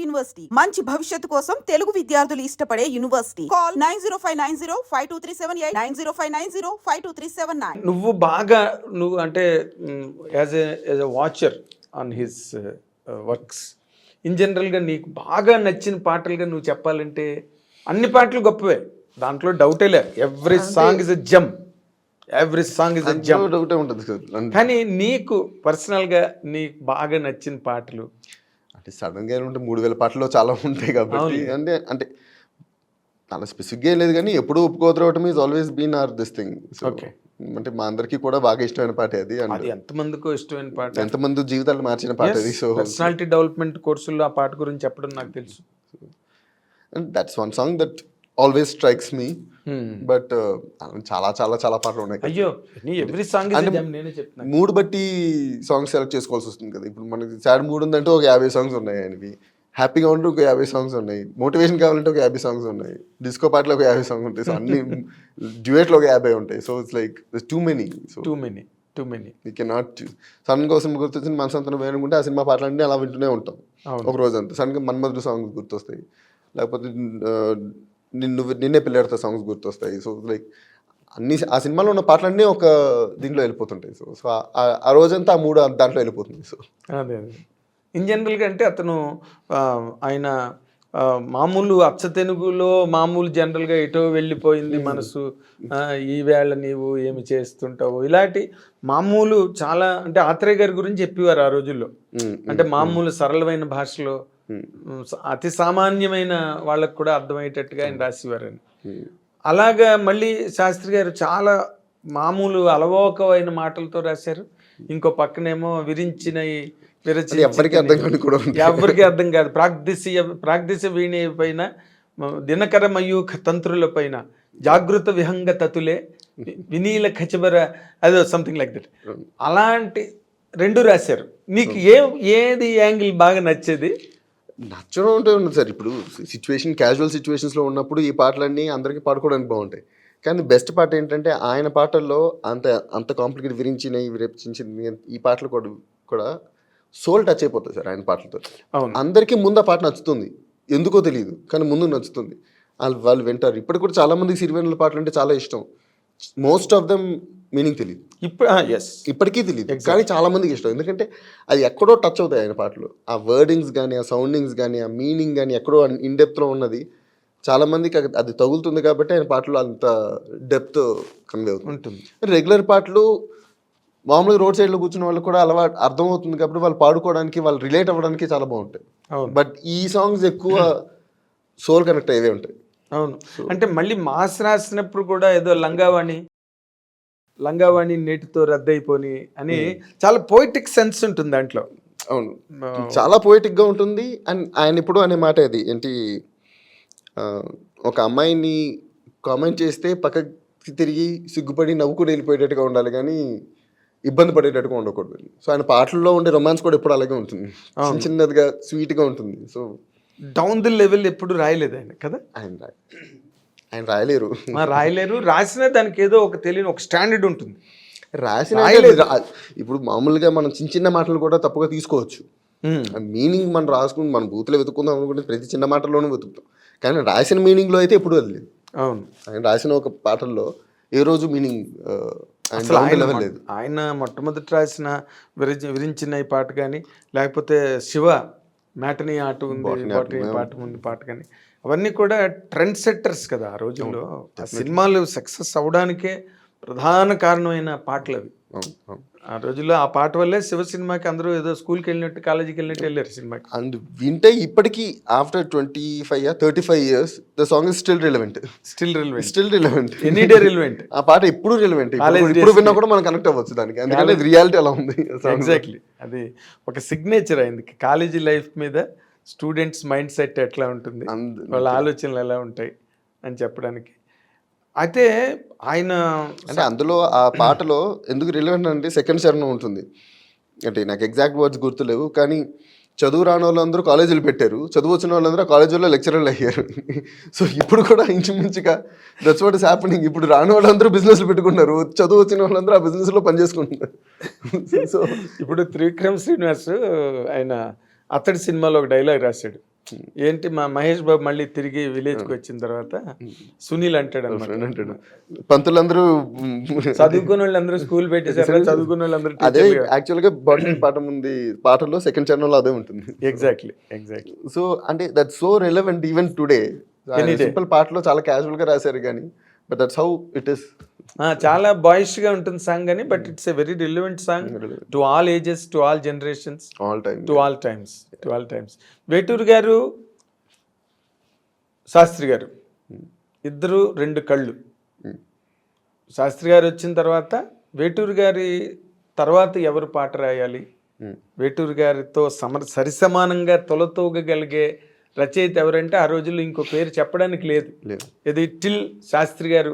University మంచి భవిష్యత్తు కోసం తెలుగు విద్యార్థులు ఇష్టపడే యూనివర్సిటీ. కాల్ 9059052378 9059052379. నువ్వు అంటే as a watcher on his works in జనరల్గా నీకు బాగా నచ్చిన పాటలుగా నువ్వు చెప్పాలంటే అన్ని పాటలు గొప్పవే, దాంట్లో డౌటే లేదు. Every song is a Jammu, every song is a జమ్, డౌటే ఉంటుంది. కానీ నీకు పర్సనల్గా నీకు బాగా నచ్చిన పాటలు అంటే సడన్గా ఏమంటే 3000 పాటల్లో చాలా ఉంటాయి కాబట్టి అంటే చాలా స్పెసిఫిక్గా లేదు, కానీ ఎప్పుడు ఒప్పుకోవడం is always been our this thing. Okay, అంటే మా అందరికీ కూడా బాగా ఇష్టమైన పాట అది. అది ఎంతమందికో ఇష్టమైన పాట, ఎంతమంది జీవితాలు మార్చిన పాట అది. సో పర్సనాలిటీ డెవలప్మెంట్ కోర్సుల్లో ఆ పాట గురించి చెప్పడం నాకు తెలుసు. That's one song that always strikes me. But చాలా చాలా చాలా పాటలు ఉన్నాయి. అయ్యో, ఎవ్రీ సాంగ్ నేనే చెప్తాను. మూడ్ బట్టి సాంగ్స్ సెలెక్ట్ చేసుకోవాల్సి వస్తుంది కదా. ఇప్పుడు మనకి సాడ్ మూడ్ ఉందంటే ఒక 50 సాంగ్స్ ఉన్నాయి ఆయనవి, హ్యాపీగా ఉంటే ఒక 50 సాంగ్స్ ఉన్నాయి, మోటివేషన్ కావాలంటే ఒక 50 సాంగ్స్ ఉన్నాయి, డిస్కో పాటలో ఒక 50 సాంగ్స్ ఉంటాయి, సో అన్ని డ్యూయెట్లో ఒక 50 ఉంటాయి. So it's like too many. You cannot choose. Sudden కోసం గుర్తొచ్చింది మనసంతా వేయనుకుంటే ఆ సినిమా పాటలన్నీ అలా వింటూనే ఉంటాం ఒక రోజు అంతా. సడన్గా మన్మధుడు సాంగ్స్ గుర్తొస్తాయి, లేకపోతే నిన్నే పిల్లడితో సాంగ్స్ గుర్తొస్తాయి. సో లైక్ అన్ని ఆ సినిమాలో ఉన్న పాటలన్నీ ఒక దీంట్లో వెళ్ళిపోతుంటాయి. సో ఆ రోజంతా ఆ మూడు దాంట్లో వెళ్ళిపోతుంది. సో అదే ఇన్ జనరల్గా అంటే అతను ఆయన మామూలు అచ్చ తెలుగులో మామూలు జనరల్గా ఎటో వెళ్ళిపోయింది మనసు, ఈవేళ నీవు ఏమి చేస్తుంటావు, ఇలాంటి మామూలు చాలా అంటే ఆత్రేయ గారి గురించి చెప్పేవారు ఆ రోజుల్లో. అంటే మామూలు సరళమైన భాషలో అతి సామాన్యమైన వాళ్ళకు కూడా అర్థమయ్యేటట్టుగా ఆయన రాసేవారని. అలాగా మళ్ళీ శాస్త్రి గారు చాలా మామూలు అలవోకమైన మాటలతో రాశారు. ఇంకో పక్కనేమో ఎవరికి అర్థం కాదు ప్రాగ్దిశ వీణ పైన దినకర మయూఖ తంత్రుల పైన జాగృత విహంగ తతులే వినీల ఖచబర అదో సంథింగ్ లైక్ దట్. అలాంటి రెండు రాశారు. నీకు ఏది యాంగిల్ బాగా నచ్చేది? నచ్చడం ఉంటే ఉంది సార్. ఇప్పుడు క్యాజువల్ సిచ్యువేషన్స్లో ఉన్నప్పుడు ఈ పాటలన్నీ అందరికీ పాడుకోవడానికి బాగుంటాయి. కానీ బెస్ట్ పాట ఏంటంటే ఆయన పాటల్లో అంత కాంప్లికేట్ విరించినవి విరచించినవి ఈ పాటలు కూడా సోల్ టచ్ అయిపోతుంది సార్ ఆయన పాటలతో. అందరికీ ముందు ఆ పాట నచ్చుతుంది, ఎందుకో తెలియదు, కానీ ముందు నచ్చుతుంది, వాళ్ళు వింటారు. ఇప్పుడు కూడా చాలా మందికి సిరివెన్నెల పాటలు అంటే చాలా ఇష్టం. మోస్ట్ ఆఫ్ దెమ్ మీనింగ్ తెలియదు, ఇప్పటికీ తెలియదు, కానీ చాలా మందికి ఇష్టం. ఎందుకంటే అది ఎక్కడో టచ్ అవుతాయి ఆయన పాటలు. ఆ వర్డింగ్స్ కానీ, ఆ సౌండింగ్స్ కానీ, ఆ మీనింగ్ కానీ ఎక్కడో ఇన్ డెప్త్లో ఉన్నది చాలా మందికి అది తగులుతుంది. కాబట్టి ఆయన పాటలు అంత డెప్త్ కన్వే అవుతుంది. రెగ్యులర్ పాటలు మామూలుగా రోడ్ సైడ్లో కూర్చున్న వాళ్ళకి కూడా అర్థమవుతుంది కాబట్టి వాళ్ళు పాడుకోవడానికి, వాళ్ళు రిలేట్ అవ్వడానికి చాలా బాగుంటాయి. బట్ ఈ సాంగ్స్ ఎక్కువ సోల్ కనెక్ట్ అయ్యే ఉంటాయి. అవును, అంటే మళ్ళీ మాస్ రాసినప్పుడు కూడా ఏదో లంగావాణి నేటితో రద్దయిపోని అని చాలా పోయిటిక్ సెన్స్ ఉంటుంది దాంట్లో. అవును, చాలా పోయిటిక్గా ఉంటుంది. అండ్ ఆయన ఇప్పుడు అనే మాట అది ఏంటి, ఒక అమ్మాయిని కామెంట్ చేస్తే పక్కకి తిరిగి సిగ్గుపడి నవ్వుకుని వెళ్ళిపోయేటట్టుగా ఉండాలి, కానీ ఇబ్బంది పడేటట్టుగా ఉండకూడదు. సో ఆయన పాటల్లో ఉండే రొమాన్స్ కూడా ఎప్పుడు అలాగే ఉంటుంది, చిన్నదిగా స్వీట్గా ఉంటుంది. సో డౌన్ ది లెవెల్ ఎప్పుడు రాయలేదు ఆయన కదా. ఆయన రాయలేరు. రాసిన దానికి ఏదో ఒక తెలియని ఒక స్టాండర్డ్ ఉంటుంది. రాసిన ఇప్పుడు మామూలుగా మనం చిన్న మాటలు కూడా తప్పుగా తీసుకోవచ్చు. మీనింగ్ మనం రాసుకుని మనం బూతులు వెతుక్కుందాం అనుకుంటే ప్రతి చిన్న మాటల్లోనూ వెతుకుతాం, కానీ రాసిన మీనింగ్లో అయితే ఎప్పుడు అది లేదు. అవును, ఆయన రాసిన ఒక పాటల్లో ఏ రోజు మీనింగ్ లేదు. ఆయన మొట్టమొదటి రాసిన విరించిన ఈ పాట కానీ, లేకపోతే శివ మ్యాటనీ ఆట ఉంది పాట కానీ, అవన్నీ కూడా ట్రెండ్ సెట్టర్స్ కదా ఆ రోజుల్లో. ఆ సినిమాలు సక్సెస్ అవడానికే ప్రధాన కారణమైన పాటలు అవి. ఆ రోజుల్లో ఆ పాట వల్లే శివ సినిమాకి అందరూ ఏదో స్కూల్కి వెళ్ళినట్టు, కాలేజీకి వెళ్ళినట్టు వెళ్ళారు సినిమాకి. అండ్ వింటే ఇప్పటికీ after 25-35 years the song is still relevant. Any day relevant. ఆ పాట ఎప్పుడు రిలవెంట్, ఇప్పుడు విన్నా కూడా మనం కనెక్ట్ అవ్వచ్చు దానికి, ఎందుకంటే రియాలిటీ అలా ఉంది. ఎగ్జాక్ట్లీ, అది ఒక సిగ్నేచర్ అయింది. కాలేజీ లైఫ్ మీద స్టూడెంట్స్ మైండ్ సెట్ ఎట్లా ఉంటుంది, వాళ్ళ ఆలోచనలు ఎలా ఉంటాయి అని చెప్పడానికి. అయితే ఆయన అంటే అందులో ఆ పాటలో ఎందుకు రిలవెంట్ అంటే సెకండ్ చరణం ఉంటుంది. అంటే నాకు ఎగ్జాక్ట్ వర్డ్స్ గుర్తులేవు, కానీ చదువు రాని వాళ్ళందరూ కాలేజీలు పెట్టారు, చదువు వచ్చిన వాళ్ళందరూ కాలేజీలో లెక్చరర్లు అయ్యారు. సో ఇప్పుడు కూడా ఇంచుమించుగా దట్స్ వాట్ ఇస్ హ్యాపెనింగ్. ఇప్పుడు రాని వాళ్ళందరూ బిజినెస్లు పెట్టుకున్నారు, చదువు వచ్చిన వాళ్ళందరూ ఆ బిజినెస్లో పనిచేసుకుంటున్నారు. సో ఇప్పుడు త్రివిక్రమ్ శ్రీనివాస్ ఆయన అతడి సినిమాలో ఒక డైలాగ్ రాశాడు, ఏంటి మా మహేష్ బాబు మళ్ళీ తిరిగి విలేజ్కి వచ్చిన తర్వాత సునీల్ అంటాడు అనమాట, అంటాడు పంతులందరూ చదువుకున్న వాళ్ళందరూ స్కూల్ పెట్టేసారు, చదువుకున్న వాళ్ళందరూ అదే యాక్చువల్గా బాటనీ పాఠం ఉంది పాటలో సెకండ్ చరణంలో అదే ఉంటుంది. ఎగ్జాక్ట్లీ. సో అంటే that so relevant even today. Simple పాటలో చాలా క్యాజువల్ గా రాశారు కానీ but that's how it is. చాలా బాయిష్ గా ఉంటుంది సాంగ్ అని, but it's a very relevant song to all ages, to all generations, all time, to all times. Veturi గారు, శాస్త్రి గారు ఇద్దరు రెండు కళ్ళు. శాస్త్రి గారు వచ్చిన తర్వాత వేటూరు గారి తర్వాత ఎవరు పాట రాయాలి, వేటూరు గారితో సరిసమానంగా తొలతూగగలిగే రచయిత ఎవరంటే ఆ రోజుల్లో ఇంకో పేరు చెప్పడానికి లేదు. ఇది టిల్ శాస్త్రి గారు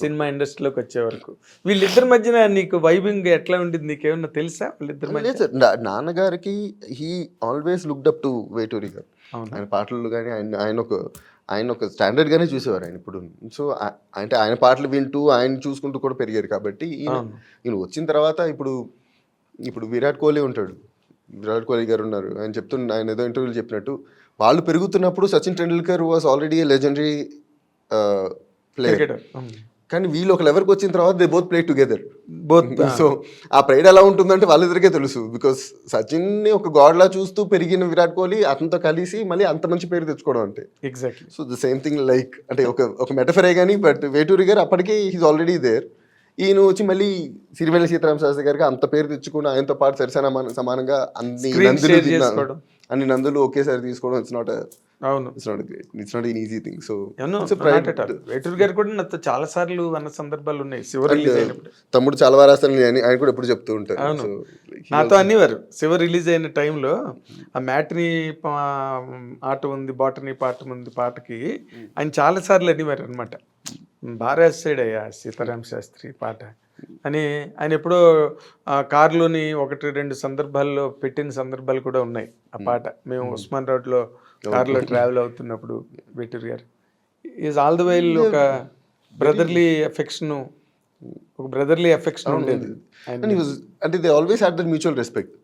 సినిమా ఇండస్ట్రీలోకి వచ్చే వరకు వీళ్ళిద్దరి మధ్యన నీకు వైబింగ్ ఎట్లా ఉండేది, నీకేమన్నా తెలుసా వాళ్ళిద్దరి మధ్య? నాన్నగారికి he always looked up to Veturi గారు. ఆయన పాటలు కానీ ఆయన ఒక స్టాండర్డ్ గానే చూసేవారు ఆయన ఇప్పుడు. సో అంటే ఆయన పాటలు వింటూ ఆయన చూసుకుంటూ కూడా పెరిగారు కాబట్టి ఈయన వచ్చిన తర్వాత ఇప్పుడు విరాట్ కోహ్లీ ఉంటాడు, విరాట్ కోహ్లీ గారు ఉన్నారు. ఆయన ఏదో ఇంటర్వ్యూలు చెప్పినట్టు వాళ్ళు పెరుగుతున్నప్పుడు Sachin Tendulkar was already A legendary player. కానీ వీళ్ళు ఒక లెవెల్కి వచ్చిన తర్వాత they both play together. So ఆ ప్రైడ్ ఎలా ఉంటుందంటే వాళ్ళిద్దరికే తెలుసు. బికాస్ సచిన్ ని ఒక గాడ్ లా చూస్తూ పెరిగిన విరాట్ కోహ్లీ అతనితో కలిసి మళ్ళీ అంత మంచి పేరు తెచ్చుకోవడం అంటే exactly. So the same thing like అంటే ఒక మెటఫరే కానీ బట్ వేటూరి గారు అప్పటికే హీస్ ఆల్రెడీ దేర్. ఈయన వచ్చి మళ్ళీ సిరివెల్లి సీతారామ శాస్త్రి గారికి అంత పేరు తెచ్చుకుని ఆయనతో పాటు సమానంగా అన్ని నందులు ఒకేసారి తీసుకోవడం it's not an easy thing. So Veturi గారు కూడా నాతో చాలా సార్లు అన్న సందర్భాలు ఉన్నాయి. శివ రిలీజ్ అయినప్పుడు తమ్ముడు చాలా బాగా రాస్తాను ఆయన కూడా ఎప్పుడు చెప్తూ ఉంటారు. నాతో అనేవారు శివ రిలీజ్ అయిన టైంలో ఆ మ్యాట్ని ఆట ఉంది, బాటనీ పాట ఉంది పాటకి ఆయన చాలా సార్లు అనేవారు అనమాట, బాగా రాశాడు అయ్యా సీతారామ శాస్త్రి పాట అని. ఆయన ఎప్పుడో కారులోని 1-2 సందర్భాల్లో పెట్టిన సందర్భాలు కూడా ఉన్నాయి ఆ పాట. మేము ఉస్మాన్ రోడ్లో కారులో ట్రావెల్ అవుతున్నప్పుడు వేటూరు గారు ఈజ్ ఆల్ ది వైల్ ఒక బ్రదర్లీ ఎఫెక్షన్ ఉండేది. అంటే they always had that mutual respect.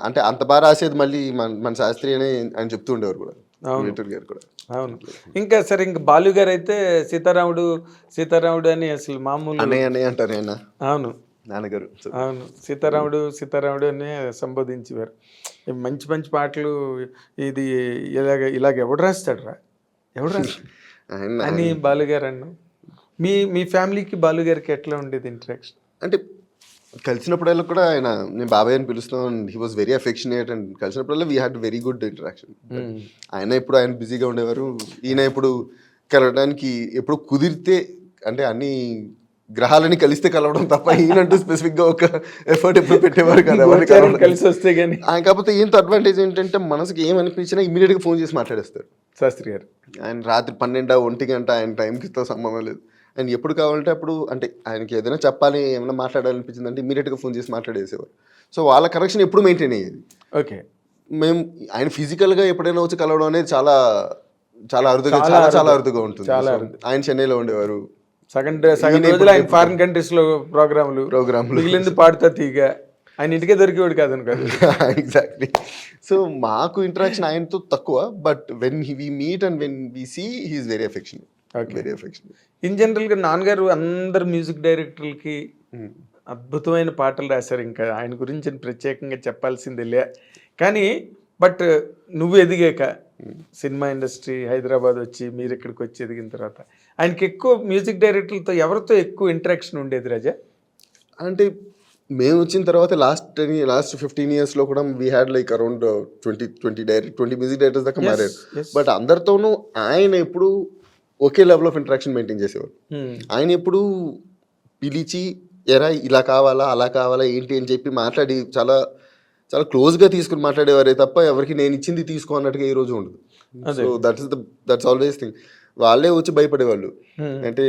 అంటే అంత బాగా రాసేది మళ్ళీ మన శాస్త్రి అని ఆయన చెప్తూ ఉండేవారు కూడా వేటూరు గారు కూడా. అవును. ఇంకా సరే, ఇంకా బాలు గారు అయితే సీతారాముడు అని అసలు మామూలు అన్నయ్య అంటారు ఆయన. అవును, నాన్నగారు. అవును, సీతారాముడు అని సంబోధించేవారు. మంచి మంచి పాటలు. ఇది ఇలాగ ఎవడు రాస్తాడు అని బాలుగారు అన్న. మీ ఫ్యామిలీకి బాలుగారికి ఎట్లా ఉండేది ఇంటరాక్షన్? అంటే కలిసినప్పుడల్లా కూడా నేను బాబాయ్ అని పిలుస్తాను. He was very affectionate and కలిసినప్పుడల్లా we had very good interaction. ఆయన బిజీగా ఉండేవారు, ఈయన ఇప్పుడు కలవడానికి ఎప్పుడు కుదిరితే అంటే అన్ని గ్రహాలని కలిస్తే కలవడం తప్ప ఈయనంటూ స్పెసిఫిక్ గా ఒక ఎఫర్ట్ ఎప్పుడు పెట్టేవారు కదా కలిసి వస్తే కానీ. కాకపోతే ఏంతో అడ్వాంటేజ్ ఏంటంటే మనసుకి ఏమనిపించినా ఇమీడియట్ గా ఫోన్ చేసి మాట్లాడేస్తారు శాస్త్రి గారు. ఆయన రాత్రి 12-1 గంట ఆయన టైంకి సంబంధం లేదు. ఆయన ఎప్పుడు కావాలంటే అప్పుడు అంటే ఆయనకి ఏదైనా చెప్పాలి, ఏమైనా మాట్లాడాలనిపించింది అంటే ఇమీడియట్గా ఫోన్ చేసి మాట్లాడేసేవారు. సో వాళ్ళ కనెక్షన్ ఎప్పుడు మెయింటైన్ అయ్యేది. ఓకే. మేము ఆయన ఫిజికల్గా ఎప్పుడైనా వచ్చి కలవడం అనేది చాలా అరుదుగా అరుదుగా ఉంటుంది. ఆయన చెన్నైలో ఉండేవారు. సగం రోజులు ఆయన ఫారిన్ కంట్రీస్ లో ప్రోగ్రాములు మిగిలింది పాడుతా తీగ. ఆయన ఇంటికే దొరికేవాడు కాదని కాదు. ఎగ్జాక్ట్లీ. సో మాకు ఇంటరాక్షన్ ఆయనతో తక్కువ, but when we meet and when we see he is very affectionate. In general గా నాన్నగారు అందరు మ్యూజిక్ డైరెక్టర్లకి అద్భుతమైన పాటలు రాశారు. ఇంకా ఆయన గురించి ప్రత్యేకంగా చెప్పాల్సిందిలే. కానీ బట్ నువ్వు ఎదిగాక సినిమా ఇండస్ట్రీ హైదరాబాద్ వచ్చి మీరు ఇక్కడికి వచ్చి ఎదిగిన తర్వాత ఆయనకి ఎక్కువ మ్యూజిక్ డైరెక్టర్లతో ఎవరితో ఎక్కువ ఇంటరాక్షన్ ఉండేది రాజా? అంటే మేము వచ్చిన తర్వాత లాస్ట్ 15 years లో కూడా we had like around 20 music directors దాకా మారారు. బట్ అందరితోనూ ఆయన ఎప్పుడు ఒకే లెవెల్ ఆఫ్ ఇంటరాక్షన్ మెయింటైన్ చేసేవారు. ఆయన ఎప్పుడు పిలిచి ఎరా ఇలా కావాలా అలా కావాలా ఏంటి అని చెప్పి మాట్లాడి చాలా చాలా క్లోజ్గా తీసుకుని మాట్లాడేవారే తప్ప ఎవరికి నేను ఇచ్చింది తీసుకో అన్నట్టుగా ఈ రోజు ఉండదు. So that's always thing. వాళ్ళే వచ్చి భయపడేవాళ్ళు. అంటే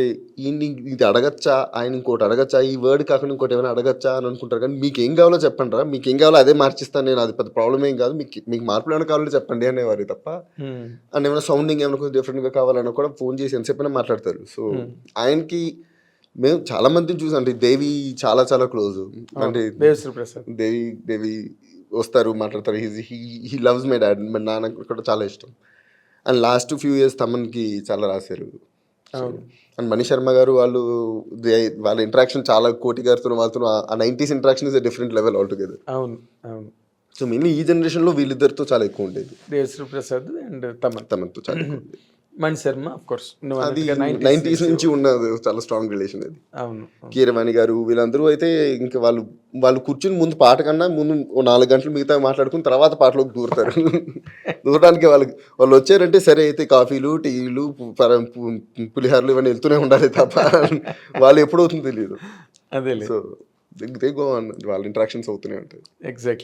ఇది అడగచ్చా, ఆయన ఇంకోటి అడగచ్చా, ఈ వర్డ్ కాకుండా ఇంకోటి ఏమైనా అడగచ్చా అని అనుకుంటారు. కానీ మీకు ఏం కావాలో చెప్పండి రా, మీకు ఏం కావాలో అదే మార్చిస్తాను నేను, అది పెద్ద ప్రాబ్లం ఏం కాదు, మీకు మార్పులు ఏమైనా కావాలో చెప్పండి అనేవారు తప్ప అండ్ ఏమైనా సౌండింగ్ ఏమైనా కొంచెం డిఫరెంట్గా కావాలన్నా కూడా ఫోన్ చేసి ఎంతసేపు మాట్లాడతారు. సో ఆయనకి మేము చాలా మందిని చూసాం. అంటే దేవి చాలా చాలా క్లోజ్. అంటే దేవి వస్తారు మాట్లాడతారు. హీ లవ్స్ మై డాడ్, మా నాన్నకు కూడా చాలా ఇష్టం. అండ్ లాస్ట్ ఫ్యూ ఇయర్స్ తమన్కి చాలా రాశారు. అండ్ మనీష్ శర్మ గారు వాళ్ళ ఇంటరాక్షన్ చాలా కోటి గారితో వాళ్ళతో ఆ 90s interaction is different level all together. అవును అవును. సో మెయిన్లీ ఈ జనరేషన్లో వీళ్ళిద్దరితో చాలా ఎక్కువ ఉండేది. దేవశ్రీ ప్రసాద్ అండ్ తమన్తో చాలా ఎక్కువ ఉండేది. మణి శర్మ ఆఫ్ కోర్స్ అది 90s నుంచి ఉన్నది చాలా స్ట్రాంగ్ రిలేషన్ అది. అవును. కీరవాణి గారు వీళ్ళందరూ అయితే ఇంకా వాళ్ళు కూర్చుని ముందు పాట కన్నా ముందు 4 గంటలు మిగతా మాట్లాడుకుని తర్వాత పాటలోకి దూరతారు. దూరడానికి వాళ్ళు వచ్చారంటే సరే అయితే కాఫీలు టీలు పులిహారలు ఇవన్నీ వెళ్తూనే ఉండాలి తప్ప వాళ్ళు ఎప్పుడవుతుందో తెలియదు. అదే సో వాళ్ళ ఇంటరాక్షన్స్ అవుతూనే ఉంటాయి. ఎగ్జాక్ట్లీ.